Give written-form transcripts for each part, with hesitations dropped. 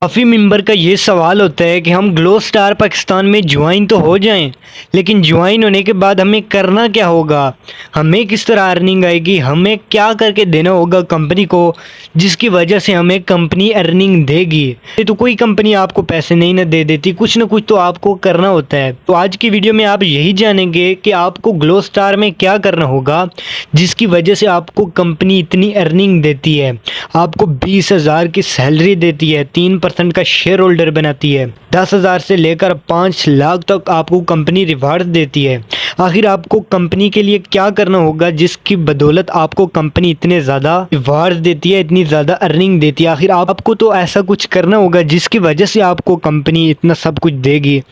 काफ़ी मेंबर का ये सवाल होता है कि हम ग्लो स्टार पाकिस्तान में ज्वाइन तो हो जाएं, लेकिन ज्वाइन होने के बाद हमें करना क्या होगा, हमें किस तरह अर्निंग आएगी, हमें क्या करके देना होगा कंपनी को जिसकी वजह से हमें कंपनी अर्निंग देगी। ये तो कोई कंपनी आपको पैसे नहीं ना दे देती, कुछ ना कुछ तो आपको करना होता है। तो आज की वीडियो में आप यही जानेंगे कि आपको ग्लो स्टार में क्या करना होगा जिसकी वजह से आपको कंपनी इतनी अर्निंग देती है, आपको 20,000 की सैलरी देती है, 3% का शेयर होल्डर बनाती है, 10,000 से लेकर 5 लाख तक आपको कंपनी रिवार्ड देती है। आखिर आपको कंपनी के लिए क्या करना होगा जिसकी बदौलत आपको कंपनी इतने ज़्यादा रिवार्ड देती है, इतनी ज़्यादा अर्निंग देती है। आखिर आपको तो ऐसा कुछ करना होगा जिसकी वजह से आपको कंपनी इतना सब कुछ देगी।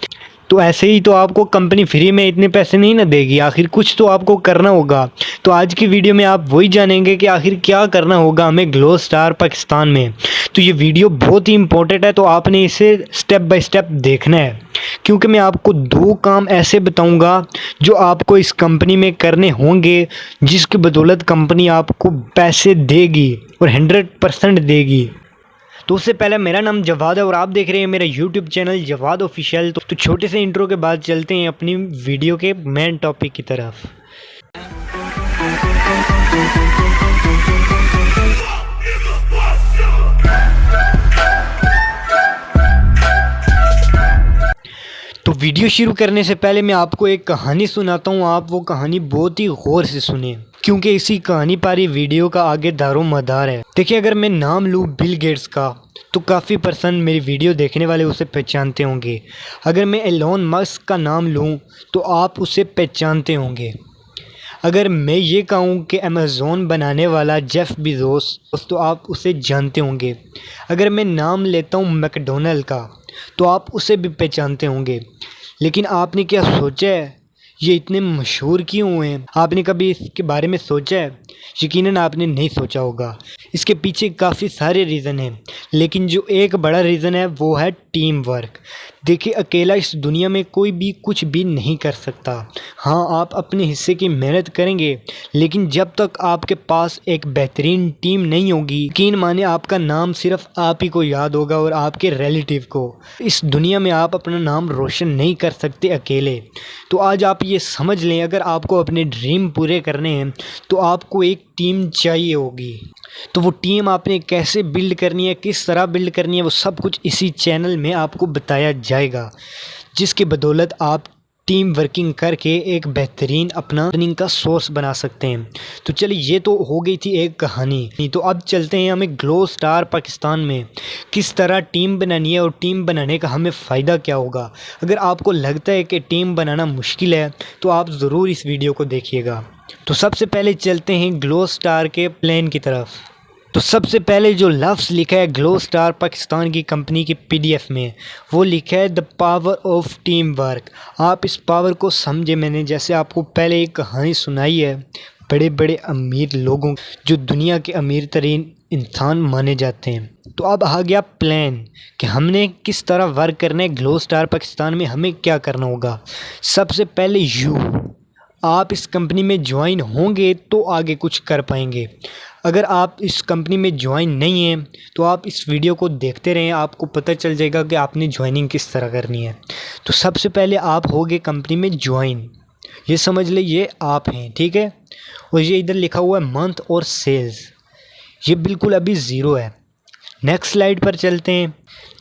तो ऐसे ही तो आपको कंपनी फ्री में इतने पैसे नहीं ना देगी, आखिर कुछ तो आपको करना होगा। तो आज की वीडियो में आप वही जानेंगे कि आखिर क्या करना होगा हमें ग्लो स्टार पाकिस्तान में। तो ये वीडियो बहुत ही इंपॉर्टेंट है, तो आपने इसे स्टेप बाय स्टेप देखना है, क्योंकि मैं आपको 2 काम ऐसे बताऊंगा जो आपको इस कंपनी में करने होंगे जिसकी बदौलत कंपनी आपको पैसे देगी और 100% देगी। तो उससे पहले मेरा नाम जवाद है और आप देख रहे हैं मेरा यूट्यूब चैनल जवाद ऑफिशियल। तो छोटे से इंट्रो के बाद चलते हैं अपनी वीडियो के मेन टॉपिक की तरफ। तो वीडियो शुरू करने से पहले मैं आपको एक कहानी सुनाता हूँ, आप वो कहानी बहुत ही गौर से सुने, क्योंकि इसी कहानी पर ही वीडियो का आगे दारो मदार है। देखिए, अगर मैं नाम लूँ बिल गेट्स का तो काफ़ी पर्सन मेरी वीडियो देखने वाले उसे पहचानते होंगे। अगर मैं एलोन मस्क का नाम लूँ तो आप उसे पहचानते होंगे। अगर मैं ये कहूँ कि अमेज़ोन बनाने वाला जेफ बेज़ोस तो आप उसे जानते होंगे। अगर मैं नाम लेता हूँ मैकडोनल्ड का तो आप उसे भी पहचानते होंगे। लेकिन आपने क्या सोचा है ये इतने मशहूर क्यों हुए हैं? आपने कभी इसके बारे में सोचा है? यकीनन आपने नहीं सोचा होगा। इसके पीछे काफ़ी सारे रीज़न हैं, लेकिन जो एक बड़ा रीज़न है वो है टीम वर्क। देखिए, अकेला इस दुनिया में कोई भी कुछ भी नहीं कर सकता। हाँ, आप अपने हिस्से की मेहनत करेंगे, लेकिन जब तक आपके पास एक बेहतरीन टीम नहीं होगी, यकीन माने आपका नाम सिर्फ आप ही को याद होगा और आपके रिलेटिव को। इस दुनिया में आप अपना नाम रोशन नहीं कर सकते अकेले। तो आज आप ये समझ लें, अगर आपको अपने ड्रीम पूरे करने हैं तो आपको एक टीम चाहिए होगी। तो वो टीम आपने कैसे बिल्ड करनी है, किस तरह बिल्ड करनी है, वो सब कुछ इसी चैनल में आपको बताया जाएगा, जिसकी बदौलत आप टीम वर्किंग करके एक बेहतरीन अपना अर्निंग का सोर्स बना सकते हैं। तो चलिए, ये तो हो गई थी एक कहानी। तो अब चलते हैं हमें ग्लो स्टार पाकिस्तान में किस तरह टीम बनानी है और टीम बनाने का हमें फ़ायदा क्या होगा। अगर आपको लगता है कि टीम बनाना मुश्किल है तो आप ज़रूर इस वीडियो को देखिएगा। तो सबसे पहले चलते हैं ग्लो स्टार के प्लान की तरफ। तो सबसे पहले जो लफ्ज़ लिखा है ग्लो स्टार पाकिस्तान की कंपनी की पीडीएफ में, वो लिखा है the power of team work. आप इस पावर को समझे। मैंने जैसे आपको पहले एक कहानी सुनाई है बड़े बड़े अमीर लोगों, जो दुनिया के अमीर तरीन इंसान माने जाते हैं। तो अब आ गया प्लान कि हमने किस तरह वर्क करना है ग्लो स्टार पाकिस्तान में, हमें क्या करना होगा। सबसे पहले आप इस कंपनी में ज्वाइन होंगे तो आगे कुछ कर पाएंगे। अगर आप इस कंपनी में ज्वाइन नहीं हैं तो आप इस वीडियो को देखते रहें, आपको पता चल जाएगा कि आपने ज्वाइनिंग किस तरह करनी है। तो सबसे पहले आप होगे कंपनी में ज्वाइन, ये समझ ले ये आप हैं, ठीक है। और ये इधर लिखा हुआ है मंथ और सेल्स, ये बिल्कुल अभी ज़ीरो है। नेक्स्ट स्लाइड पर चलते हैं।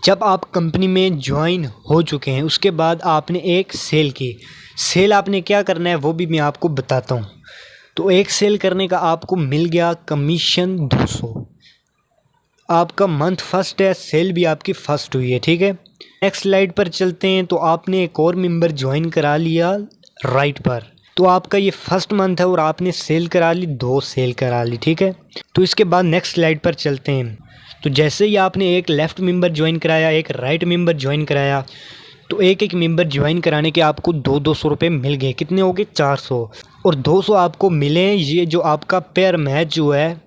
जब आप कंपनी में ज्वाइन हो चुके हैं उसके बाद आपने एक सेल की। सेल आपने क्या करना है वो भी मैं आपको बताता हूँ। तो एक सेल करने का आपको मिल गया कमीशन 200। आपका मंथ फर्स्ट है, सेल भी आपकी फर्स्ट हुई है, ठीक है। नेक्स्ट स्लाइड पर चलते हैं। तो आपने एक और मेंबर ज्वाइन करा लिया राइट पर। तो आपका ये फर्स्ट मंथ है और आपने सेल करा ली, 2 सेल करा ली, ठीक है। तो इसके बाद नेक्स्ट स्लाइड पर चलते हैं। तो जैसे ही आपने एक लेफ़्ट मेंबर ज्वाइन कराया, एक राइट मेंबर ज्वाइन कराया, तो एक एक मेंबर ज्वाइन कराने के आपको 200 रुपये मिल गए। कितने हो गए? 400। और 200 आपको मिले, ये जो आपका पेयर मैच जो है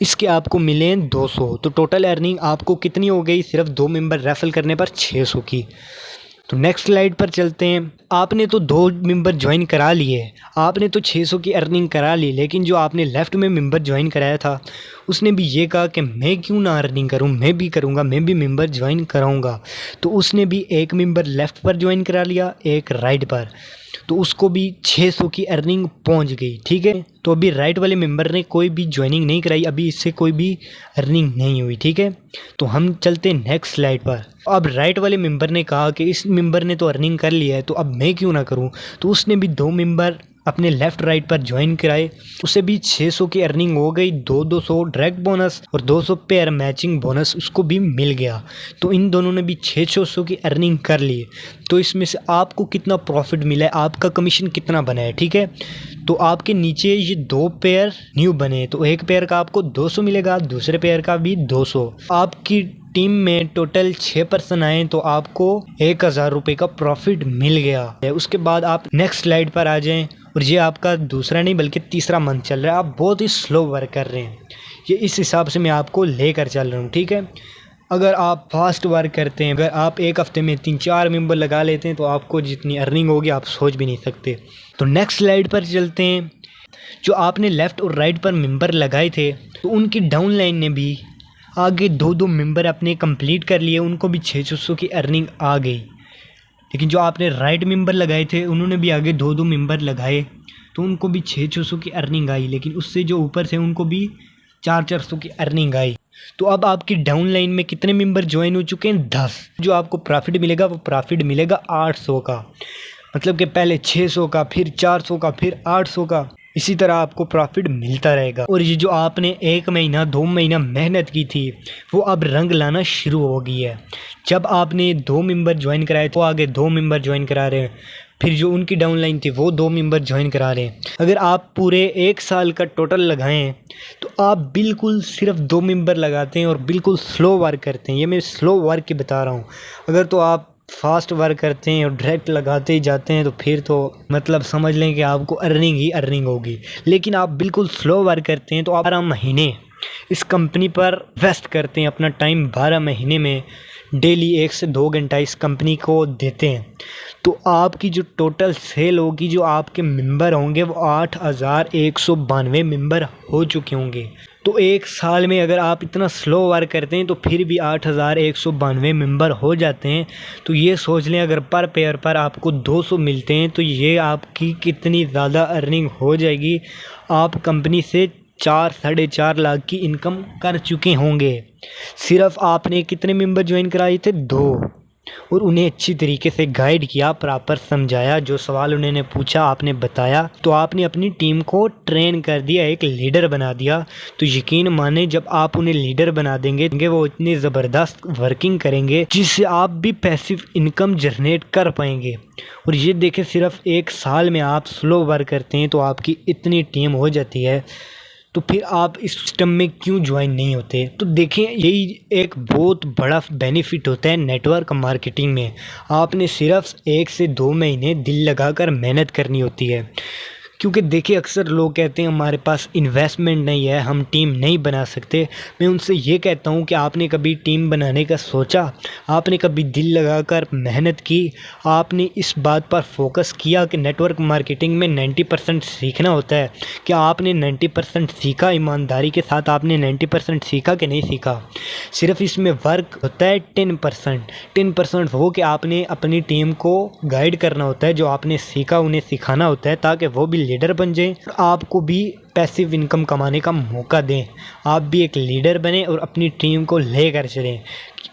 इसके आपको मिले 200। तो टोटल अर्निंग आपको कितनी हो गई? सिर्फ 2 मेंबर रेफर करने पर 600 की। तो नेक्स्ट स्लाइड पर चलते हैं। आपने तो 2 मेंबर ज्वाइन करा लिए, आपने तो 600 की अर्निंग करा ली, लेकिन जो आपने लेफ़्ट में मेंबर ज्वाइन कराया था उसने भी ये कहा कि मैं क्यों ना अर्निंग करूं, मैं भी करूंगा, मैं भी मेंबर ज्वाइन कराऊंगा। तो उसने भी एक मेंबर लेफ़्ट पर ज्वाइन करा लिया, एक राइट पर, तो उसको भी 600 की अर्निंग पहुंच गई। ठीक है, तो अभी राइट वाले मेंबर ने कोई भी ज्वाइनिंग नहीं कराई, अभी इससे कोई भी अर्निंग नहीं हुई। ठीक है, तो हम चलते हैं नेक्स्ट स्लाइड पर। अब राइट वाले मेंबर ने कहा कि इस मेंबर ने तो अर्निंग कर लिया है तो अब मैं क्यों ना करूं, तो उसने भी 2 मेंबर अपने लेफ़्ट राइट पर ज्वाइन कराए, उसे भी 600 की अर्निंग हो गई। 200 डायरेक्ट बोनस और 200 पेयर मैचिंग बोनस उसको भी मिल गया। तो इन दोनों ने भी 600 की अर्निंग कर ली। तो इसमें से आपको कितना प्रॉफिट मिला है, आपका कमीशन कितना बना है। ठीक है, तो आपके नीचे ये 2 पेयर न्यू बने, तो एक पेयर का आपको 200 मिलेगा, दूसरे पेयर का भी 200। आपकी टीम में टोटल 6 पर्सन आए तो आपको 1000 रुपये का प्रॉफिट मिल गया। उसके बाद आप नेक्स्ट स्लाइड पर आ जाएं, और ये आपका दूसरा नहीं बल्कि तीसरा मंथ चल रहा है। आप बहुत ही स्लो वर्क कर रहे हैं, ये इस हिसाब से मैं आपको लेकर चल रहा हूँ। ठीक है, अगर आप फास्ट वर्क करते हैं, अगर आप एक हफ्ते में 3-4 मेंबर लगा लेते हैं तो आपको जितनी अर्निंग होगी आप सोच भी नहीं सकते। तो नेक्स्ट स्लाइड पर चलते हैं। जो आपने लेफ़्ट और राइट पर मेंबर लगाए थे तो उनकी डाउन लाइन ने भी आगे 2-2 मेंबर अपने कंप्लीट कर लिए, उनको भी 600 की अर्निंग आ गई। लेकिन जो आपने राइट मेंबर लगाए थे उन्होंने भी आगे 2-2 मेंबर लगाए तो उनको भी 600 की अर्निंग आई, लेकिन उससे जो ऊपर से उनको भी 400 की अर्निंग आई। तो अब आपकी डाउन लाइन में कितने मेंबर ज्वाइन हो चुके हैं? 10। जो आपको प्रॉफिट मिलेगा वो प्रॉफिट मिलेगा 800 का, मतलब कि पहले 600 का, फिर 400 का, फिर 800 का, इसी तरह आपको प्रॉफिट मिलता रहेगा। और ये जो आपने 1 महीना 2 महीना मेहनत की थी वो अब रंग लाना शुरू हो गई है। जब आपने 2 मेंबर ज्वाइन कराए तो आगे 2 मेंबर ज्वाइन करा रहे हैं, फिर जो उनकी डाउन लाइन थी वो 2 मेंबर ज्वाइन करा रहे हैं। अगर आप पूरे 1 साल का टोटल लगाएं तो आप बिल्कुल सिर्फ 2 मेंबर लगाते हैं और बिल्कुल स्लो वर्क करते हैं। ये मैं स्लो वर्क की बता रहा हूँ। अगर तो आप फास्ट वर्क करते हैं और डायरेक्ट लगाते ही जाते हैं तो फिर तो मतलब समझ लें कि आपको अर्निंग ही अर्निंग होगी। लेकिन आप बिल्कुल स्लो वर्क करते हैं तो आप 12 महीने इस कंपनी पर इन्वेस्ट करते हैं, अपना टाइम 12 महीने में डेली 1 से 2 घंटा इस कंपनी को देते हैं, तो आपकी जो टोटल सेल होगी, जो आपके मेंबर होंगे वो 8192 मेंबर हो चुके होंगे। तो 1 साल में अगर आप इतना स्लो वर्क करते हैं तो फिर भी 8192 मेंबर हो जाते हैं। तो ये सोच लें अगर पर पेयर पर आपको 200 मिलते हैं तो ये आपकी कितनी ज़्यादा अर्निंग हो जाएगी। आप कंपनी से 4-4.5 लाख की इनकम कर चुके होंगे। सिर्फ आपने कितने मेंबर ज्वाइन कराए थे? 2, और उन्हें अच्छी तरीके से गाइड किया, प्रॉपर समझाया, जो सवाल उन्होंने पूछा आपने बताया, तो आपने अपनी टीम को ट्रेन कर दिया, एक लीडर बना दिया। तो यकीन माने जब आप उन्हें लीडर बना देंगे वो इतनी ज़बरदस्त वर्किंग करेंगे जिससे आप भी पैसिव इनकम जनरेट कर पाएंगे। और ये देखें, सिर्फ 1 साल में आप स्लो वर्क करते हैं तो आपकी इतनी टीम हो जाती है, तो फिर आप इस सिस्टम में क्यों ज्वाइन नहीं होते? तो देखें, यही एक बहुत बड़ा बेनिफिट होता है नेटवर्क मार्केटिंग में। आपने सिर्फ 1 से 2 महीने दिल लगाकर मेहनत करनी होती है। क्योंकि देखिए, अक्सर लोग कहते हैं हमारे पास इन्वेस्टमेंट नहीं है, हम टीम नहीं बना सकते। मैं उनसे ये कहता हूँ कि आपने कभी टीम बनाने का सोचा? आपने कभी दिल लगाकर मेहनत की? आपने इस बात पर फोकस किया कि नेटवर्क मार्केटिंग में 90% सीखना होता है? क्या आपने 90% सीखा? ईमानदारी के साथ आपने 90% सीखा कि नहीं सीखा? सिर्फ इसमें वर्क होता है 10%। 10% हो कि आपने अपनी टीम को गाइड करना होता है, जो आपने सीखा उन्हें सिखाना होता है ताकि वो भी लीडर बन जाएं और आपको भी पैसिव इनकम कमाने का मौका दें। आप भी एक लीडर बने और अपनी टीम को लेकर चलें।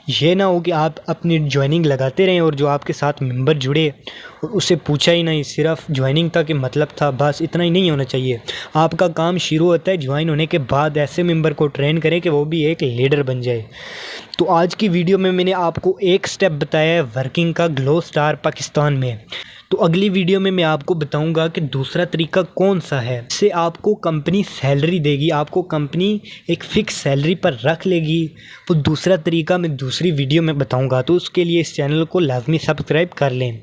ये ना हो कि आप अपनी ज्वाइनिंग लगाते रहें और जो आपके साथ मेंबर जुड़े और उसे पूछा ही नहीं, सिर्फ ज्वाइनिंग तक ही मतलब था, बस इतना ही नहीं होना चाहिए। आपका काम शुरू होता है ज्वाइन होने के बाद, ऐसे मेंबर को ट्रेन करें कि वो भी एक लीडर बन जाए। तो आज की वीडियो में मैंने आपको एक स्टेप बताया है वर्किंग का ग्लो स्टार पाकिस्तान में। तो अगली वीडियो में मैं आपको बताऊंगा कि दूसरा तरीका कौन सा है, इससे आपको कंपनी सैलरी देगी, आपको कंपनी एक फ़िक्स सैलरी पर रख लेगी। वो दूसरा तरीका मैं दूसरी वीडियो में बताऊंगा, तो उसके लिए इस चैनल को लाजमी सब्सक्राइब कर लें।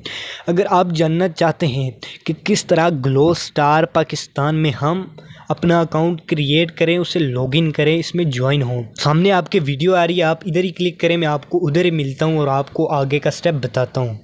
अगर आप जानना चाहते हैं कि किस तरह ग्लो स्टार पाकिस्तान में हम अपना अकाउंट क्रिएट करें, उसे लॉगिन करें, इसमें ज्वाइन हों, सामने आपके वीडियो आ रही है, आप इधर ही क्लिक करें, मैं आपको उधर ही मिलता हूँ और आपको आगे का स्टेप बताता हूँ।